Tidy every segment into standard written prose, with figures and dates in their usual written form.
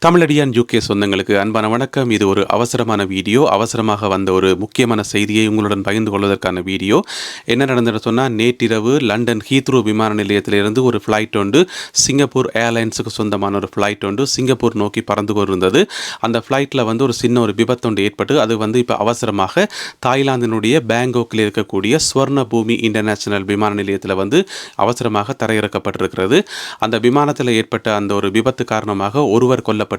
Tamizhadiyan UK சொந்தங்களுக்கு அன்பான வணக்கம். இது ஒரு அவசரமான வீடியோ. அவசரமாக வந்த ஒரு முக்கியமான செய்தியை உங்களுடன் பகிர்ந்து கொள்வதற்கான வீடியோ. என்ன நடந்தது சொன்னால், நேற்றிரவு லண்டன் ஹீத்ரோ விமான நிலையத்திலிருந்து ஒரு ஃப்ளைட் ஒன்று சிங்கப்பூர் ஏர்லைன்ஸுக்கு சொந்தமான ஒரு ஃப்ளைட் ஒன்று சிங்கப்பூர் நோக்கி பறந்து கொண்டிருந்தது. அந்த ஃப்ளைட்டில் ஒரு சின்ன ஒரு விபத்து ஒன்று ஏற்பட்டு அது இப்போ அவசரமாக தாய்லாந்தினுடைய பேங்காக்கில் இருக்கக்கூடிய ஸ்வர்ண பூமி இன்டர்நேஷனல் விமான நிலையத்தில் அவசரமாக தரையிறக்கப்பட்டிருக்கிறது. அந்த விமானத்தில் ஏற்பட்ட அந்த ஒரு விபத்து காரணமாக ஒருவர் கொல்லப்பட்டிருக்கின்றார்.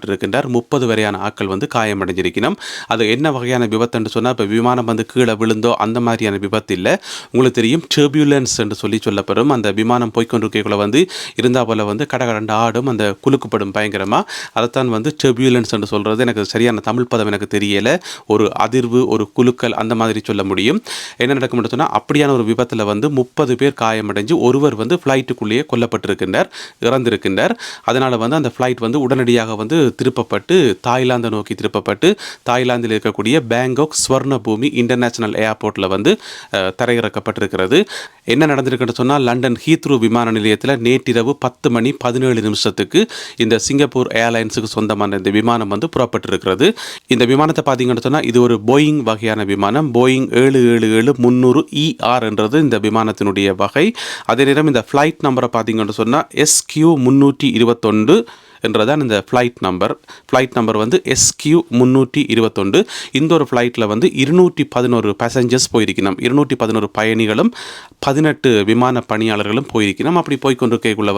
30 வரையான ஆட்கள் காயமடைஞ்சிருக்கணும். அது என்ன வகையான விபத்து என்று சொன்னால், இப்போ விமானம் கீழே விழுந்தோ அந்த மாதிரியான விபத்து இல்லை. உங்களுக்கு தெரியும், டர்பியூலன்ஸ் என்று சொல்லப்படும். அந்த விமானம் போய்கொண்டிருக்கக்குள்ள இருந்தா போல கடகடண்டு ஆடும், அந்த குலுக்குப்படும் பயங்கரமாக. அதைத்தான் டர்பியூலன்ஸ் என்று சொல்கிறது. எனக்கு சரியான தமிழ் பதம் எனக்கு தெரியலை. ஒரு அதிர்வு, ஒரு குலுக்கல் அந்த மாதிரி சொல்ல முடியும். என்ன நடக்கும் சொன்னால், அப்படியான ஒரு விபத்தில் 30 பேர் காயமடைஞ்சு ஒருவர் ஃப்ளைட்டுக்குள்ளேயே கொல்லப்பட்டிருக்கின்றார், இறந்திருக்கின்றார். அதனால் அந்த ஃப்ளைட் உடனடியாக திருப்பப்பட்டு தாய்லாந்தை நோக்கி திருப்பப்பட்டு தாய்லாந்தில் இருக்கக்கூடிய பேங்காக் ஸ்வர்ண பூமி இன்டர்நேஷனல் ஏர்போர்ட்டில் தரையிறக்கப்பட்டிருக்கிறது. என்ன நடந்திருக்குன்னு சொன்னால், லண்டன் ஹீத்ரோ விமான நிலையத்தில் நேற்றிரவு 10 மணி 17 நிமிஷத்துக்கு இந்த சிங்கப்பூர் ஏர்லைன்ஸுக்கு சொந்தமான இந்த விமானம் புறப்பட்டிருக்கிறது. இந்த விமானத்தை பார்த்தீங்கன்னு சொன்னால், இது ஒரு போயிங் வகையான விமானம். போயிங் 777-300 ER என்றது இந்த விமானத்தினுடைய வகை. அதே நேரம் இந்த ஃப்ளைட் நம்பரை பார்த்தீங்கன்னு சொன்னால் SQ321 என்றதான் இந்த flight number. Flight number SQ321. இந்த ஒரு ஃப்ளைட்டில் 211 பேசஞ்சர்ஸ் போயிருக்கணும். 211 பயணிகளும் 18 விமான பணியாளர்களும் போயிருக்கணும். அப்படி போய்கொண்டிருக்கக்குள்ள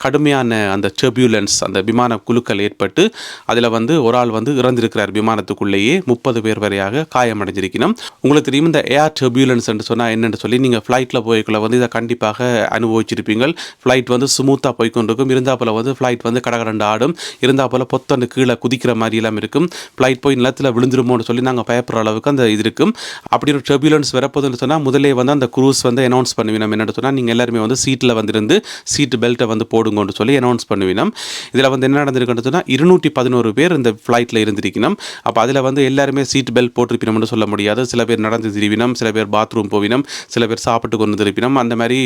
கடுமையான அந்த டர்பியூலன்ஸ், அந்த விமான குலுக்கல் ஏற்பட்டு அதில் ஒரு ஆள் இறந்திருக்கிறார். விமானத்துக்குள்ளேயே 30 பேர் வரையாக காயமடைஞ்சிருக்கணும். உங்களுக்கு தெரியும், இந்த ஏர் டர்பியூலன்ஸ் என்று சொன்னால் என்னென்னு சொல்லி நீங்கள் ஃப்ளைட்டில் போய்க்குள்ள இதை கண்டிப்பாக அனுபவிச்சிருப்பீங்க. ஃப்ளைட் ஸ்மூத்தாக போய்கொண்டிருக்கும். இருந்தால் போல ஃப்ளைட் கடகடண்டு ஆடும். இருந்தால் போல பொத்தண்டு கீழே குதிக்கிற மாதிரி எல்லாம் இருக்கும். ஃப்ளைட் போய் நிலத்தில் விழுந்துருமோன்னு சொல்லி நாங்கள் பயப்படுற அளவுக்கு அந்த இது இருக்கும். அப்படி ஒரு டர்பியூலன்ஸ் வரப்போதுன்னு சொன்னால், முதலே அந்த க்ரூஸ் அனௌன்ஸ் பண்ணுவினோம். என்னென்னு சொன்னால், நீங்கள் எல்லாருமே சீட்டில் இருந்து சீட் பெல்ட்டை போடுங்கன்னு சொல்லி அனௌன்ஸ் பண்ணுவினோம். இதில் என்ன நடந்திருக்குன்னு சொன்னால், 211 பேர் இந்த ஃப்ளைட்டில் இருந்திருக்கணும். அப்போ அதில் எல்லாருமே சீட் பெல்ட் போட்டிருப்பினோம்னு சொல்ல முடியாது. சில பேர் நடந்து திரிவினம், சில பேர் பாத்ரூம் போவினம், சில பேர் சாப்பிட்டு கொண்டு திருப்பினோம். அந்த மாதிரி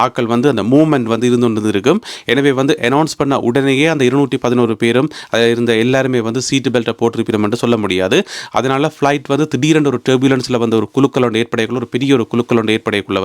ஆட்கள் அந்த மூவ்மெண்ட் இருந்து கொண்டு இருக்கும். எனவே அனௌன்ஸ் பண்ண உடனேயே அந்த 211 பேரும் அதில் இருந்த எல்லாருமே சீட்டு பெல்ட்டை போட்டிருப்பினோம் என்று சொல்ல முடியாது. அதனால் ஃப்ளைட் திடீரென்று ஒரு டர்பியூலன்ஸில் ஒரு குலுக்கல் ஒன்று ஏற்படைக்குள்ள, ஒரு பெரிய ஒரு குலுக்கல் ஒன்று ஏற்படைக்குள்ள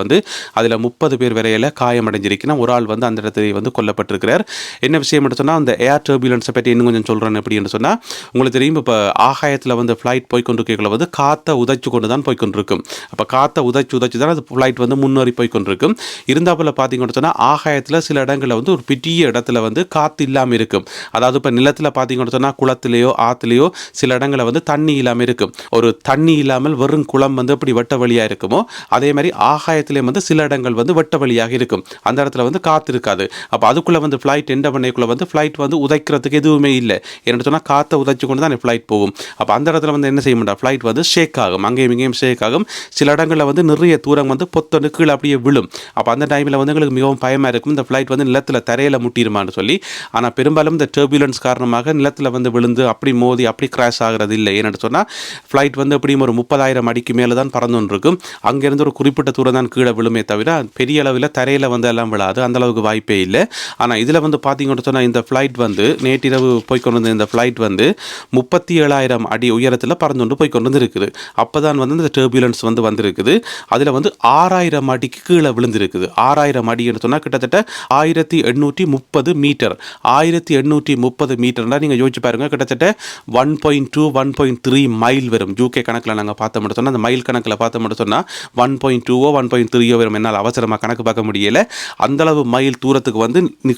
அதில் 30 பேர் வரையில் காயமடைஞ்சிருக்கணும். ஒரு ஆள் அந்த இடத்துல கொல்லப்பட்டிருக்கிறார். என்ன விஷயம் என்று சொன்னால், அந்த ஏர் டர்பியூலன்ஸை பற்றி இன்னும் கொஞ்சம் சொல்கிறேன். எப்படின்னு சொன்னால், உங்களுக்கு தெரியும், இப்போ ஆகாயத்தில் ஃப்ளைட் போய்கொண்டிருக்கக்குள்ள காற்றை உதைச்சு கொண்டு தான் போய்கொண்டிருக்கும். அப்போ காற்றை உதைச்சு தான் அது ஃப்ளைட் முன்னேறி போய்கொண்டிருக்கும். இருந்தால் பார்த்தீங்கன்னு சொன்னால், ஆகாயத்தில் சில இடங்களில் ஒரு பெரிய இடத்துல காற்று இல்லாமல் இருக்கும். அதாவது இப்போ நிலத்தில் பார்த்தீங்கன்னு சொன்னால், குளத்திலேயோ ஆற்றுலையோ சில இடங்களில் தண்ணி இல்லாமல் இருக்கும். ஒரு தண்ணி இல்லாமல் வெறும் குளம் அப்படி வெட்ட வழியாக இருக்குமோ, அதே மாதிரி ஆகாயத்திலே சில இடங்கள் வெட்ட வழியாக இருக்கும். அந்த இடத்துல காற்று இருக்காது. அப்போ அதுக்குள்ளே ஃப்ளைட் எந்த பண்ணைக்குள்ளே ஃப்ளைட் உதைக்கிறதுக்கு எதுவுமே இல்லை. என்னென்னு சொன்னால், காற்றை உதைச்சு கொண்டு தான் ஃப்ளைட் போகும். அப்போ அந்த இடத்துல என்ன செய்ய முடியாது, ஃப்ளைட் ஷேக் ஆகும், அங்கேயும் இங்கேயும் ஷேக் ஆகும். சில இடங்களில் நிறைய தூரம் பொத்தொன்று கீழே அப்படியே விழும். அப்போ அந்த டைமில் எங்களுக்கு மிகவும் பயமாக இருக்கும், இந்த ஃப்ளைட் நிலத்தில் தரையில் முட்டிடுமான்னு சொல்லி. ஆனால் பெரும்பாலும் இந்த டர்பியூலன்ஸ் காரணமாக நிலத்தில் விழுந்து அப்படி மோதி அப்படி கிராஷ் ஆகிறது இல்லை. ஏன்னு சொன்னால், ஃப்ளைட் எப்படியும் ஒரு 30,000 அடிக்கு மேலே தான் பறந்துன்னு இருக்கும். அங்கேருந்து ஒரு குறிப்பிட்ட தூரம் தான் கீழே விழுமே தவிர பெரிய அளவில் தரையில் எல்லாம் விழாது. அந்தளவுக்கு வாய்ப்பே இல்லை. ஆனால் இதில் பார்த்தீங்கன்னு சொன்னால், இந்த ஃப்ளைட் நேற்றிரவு போய்கொண்டு வந்த இந்த ஃப்ளைட் 37,000 அடி உயரத்தில் பறந்துண்டு போய்கொண்டு இருக்குது. அப்போ தான் இந்த டர்பியூலன்ஸ் வந்திருக்குது. அதில் 6,000 அடிக்கு கீழே விழுந்திருக்குது. 6,000 அடின்னு சொன்னால் கிட்டத்தட்ட 1830 மீட்டர். 1830 மீட்டர்னா நீங்கள் யோசிச்சு பாருங்கள், கிட்டத்தட்ட 1.2 1.3 மைல் வரும். யூகே கணக்கில் நாங்கள் பார்த்தோம் சொன்னால், அந்த மைல் கணக்கில் பார்த்தோம் சொன்னால் 1.2 1.3 வரும். என்னால் அவசரமாக கணக்கு பார்க்க முடியலை. அந்தளவு மைல் தூரத்துக்கு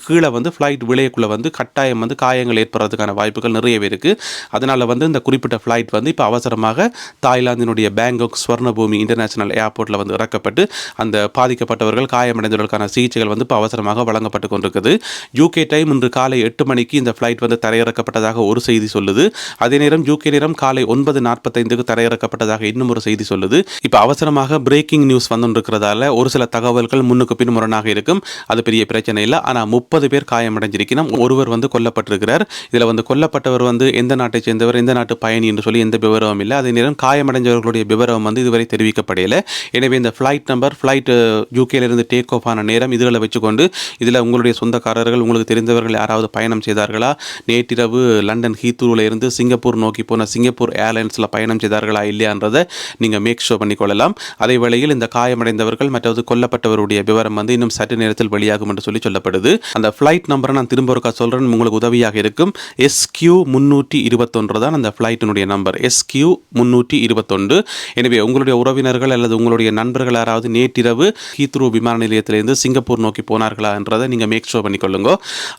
கீழே ஃப்ளைட் விளையக்குள்ளே கட்டாயம் காயங்கள் ஏற்படுறதுக்கான வாய்ப்புகள் நிறையவே இருக்குது. அதனால் இந்த குறிப்பிட்ட ஃப்ளைட் இப்போ அவசரமாக தாய்லாந்தினுடைய பேங்காக் ஸ்வர்ண பூமி இன்டர்நேஷனல் ஏர்போர்ட்டில் இறக்கப்பட்டு அந்த பாதிக்கப்பட்டவர்கள் காயமடைந்தவர்களுக்கான சிகிச்சைகள் இப்போ அவசரமாக வழங்கப்பட்டு கொண்டிருக்குது. யூகே டைம் இன்று காலை 8 மணிக்கு இந்த ஃப்ளைட் தரையிறக்கப்பட்டதாக ஒரு செய்தி சொல்லுது. அதே நேரம் யூகே நேரம் காலை 9:45க்கு தரையிறக்கப்பட்டதாக இன்னும் ஒரு செய்தி சொல்லுது. இப்போ அவசரமாக பிரேக்கிங் நியூஸ் வந்துருக்கிறதால ஒரு சில தகவல்கள் முன்னுக்கு பின் முரணாக இருக்கும். அது பெரிய பிரச்சனை இல்லை. ஆனால் 30 பேர் காயமடைஞ்சிருக்கணும். ஒருவர் கொல்லப்பட்டிருக்கிறார். இதில் கொல்லப்பட்டவர் எந்த நாட்டை சேர்ந்தவர், எந்த நாட்டு பயணி என்று சொல்லி எந்த விவரமும் இல்லை. அதே நேரம் காயமடைஞ்சவர்களுடைய விவரம் இதுவரை தெரிவிக்கப்படையில. எனவே இந்த ஃப்ளைட் நம்பர், ஃப்ளைட் யூகேலிருந்து டேக் ஆஃப் ஆன நேரம் இதுகளை வச்சுக்கொண்டு இதில் உங்களுடைய சொந்தக்காரர்கள், உங்களுக்கு தெரிந்தவர்கள் யாராவது பயணம் பயணம் செய்தார்களா, நேற்றிரவு லண்டன் ஹீத்ரூவில் இருந்து சிங்கப்பூர் நோக்கி போன சிங்கப்பூர் ஏர்லைன்ஸில் பயணம் செய்தார்களா இல்லையான்றதை நீங்கள் மேக் ஷோ பண்ணிக்கொள்ளலாம். அதே வேளையில் இந்த காயமடைந்தவர்கள் மற்றது கொல்லப்பட்டவருடைய விவரம் வந்து இன்னும் சற்று நேரத்தில் வெளியாகும் என்று சொல்லப்படுது. அந்த ஃப்ளைட் நம்பரை நான் திரும்ப ஒருக்கா சொல்கிறேன், உங்களுக்கு உதவியாக இருக்கும். SQ321 தான் அந்த ஃப்ளைட்டினுடைய நம்பர், SQ321. எனவே உங்களுடைய உறவினர்கள் அல்லது உங்களுடைய நண்பர்கள் யாராவது நேற்றிரவு ஹீத்ரூ விமான நிலையத்திலிருந்து சிங்கப்பூர் நோக்கி போனார்களா என்றதை நீங்கள் மேக் ஷோ பண்ணிக்கொள்ளுங்க.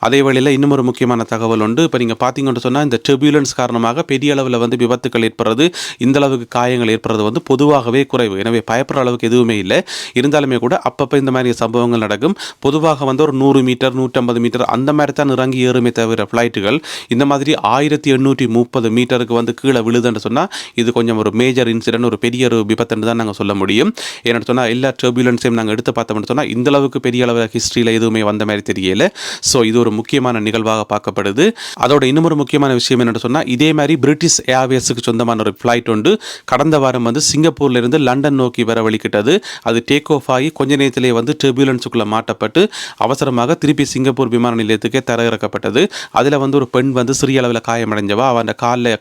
அதே வேளையில் இன்னும் ஒரு முக்கியமான தகவல் உண்டு. இப்போ நீங்கள் பார்த்தீங்கன்னு சொன்னால் இந்த டர்புலன்ஸ் காரணமாக பெரிய அளவில் வந்து விபத்துக்கள் ஏற்படுறது, இந்த அளவுக்கு காயங்கள் ஏற்படுறது வந்து பொதுவாகவே குறைவு. எனவே பயப்படுற அளவுக்கு எதுவுமே இல்லை. இருந்தாலுமே கூட அப்பப்போ இந்த மாதிரி சம்பவங்கள் நடக்கும். பொதுவாக வந்து ஒரு 100 மீட்டர் 150 மீட்டர் அந்த மாதிரி தான் இறங்கி ஏறுமே தவிர ஃப்ளைட்டுகள் இந்த மாதிரி 1830 மீட்டருக்கு வந்து கீழே விழுதுன்னு சொன்னால் இது கொஞ்சம் ஒரு மேஜர் இன்சிடென்ட், ஒரு பெரிய ஒரு விபத்துன்னு தான் நாங்கள் சொல்ல முடியும். ஏன்னு சொன்னால் எல்லா டர்புலன்ஸையும் நாங்கள் எடுத்து பார்த்தோம்னு சொன்னால் இந்த அளவுக்கு பெரிய அளவில் ஹிஸ்ட்ரியில் எதுவுமே வந்த மாதிரி தெரியல. ஸோ இது ஒரு முக்கியமான நிகழ்வாக பார்க்கப்படுது. அதோட இன்னொரு முக்கியமான விஷயம் என்னென்னு சொன்னால், இதே மாதிரி பிரிட்டிஷ் ஏர்வேஸுக்கு சொந்தமான ஒரு ஃப்ளைட் உண்டு. கடந்த வாரம் வந்து சிங்கப்பூர்லேருந்து லண்டன் நோக்கி வர வழிக்கிட்டது. அது டேக் ஆஃப் ஆகி கொஞ்ச நேரத்திலே வந்து டர்புலன்ஸுக்குள்ளே மாட்டப்பட்டு அவசரமாக திருப்பி சிங்கப்பூர் விமான நிலையத்துக்கே தரையிறக்கப்பட்டது. அதில் வந்து ஒரு பெண் வந்து சிறிய அளவில் காயமடைஞ்சவா, அவன்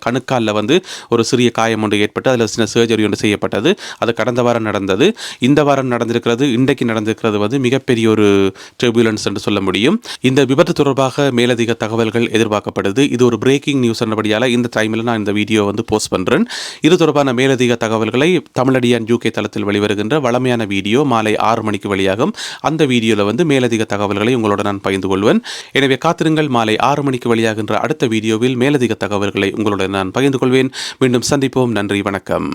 கணுக்காலில் வந்து ஒரு சிறிய காயம் ஒன்று ஏற்பட்டு அதில் சின்ன சர்ஜரி ஒன்று செய்யப்பட்டது. அது கடந்த வாரம் நடந்தது. இந்த வாரம் நடந்திருக்கிறது, இன்றைக்கு நடந்திருக்கிறது வந்து மிகப்பெரிய ஒரு டர்புலன்ஸ் என்று சொல்ல முடியும். இந்த விபத்து தொடர்பாக மேலதிக தகவல்கள் எதிர்பார்க்கப்படுது. இது ஒரு பிரேக்கிங் நியூஸ் என்படியால் இந்த டைமில் நான் இந்த வீடியோ வந்து போஸ்ட் பண்ணுறேன். இது தொடர்பான மேலதிக தகவல்களை தமிழடியான் UK தளத்தில் வெளிவருகின்ற வளமையான வீடியோ மாலை 6 மணிக்கு வெளியாகும். அந்த வீடியோவில் வந்து மேலதிக தகவல்களை உங்களோட நான் பகிர்ந்து கொள்வேன். எனவே காத்திருங்கள், மாலை 6 மணிக்கு வெளியாகின்ற அடுத்த வீடியோவில் மேலதிக தகவல்களை உங்களோட நான் பகிர்ந்து கொள்வேன். மீண்டும் சந்திப்போம். நன்றி, வணக்கம்.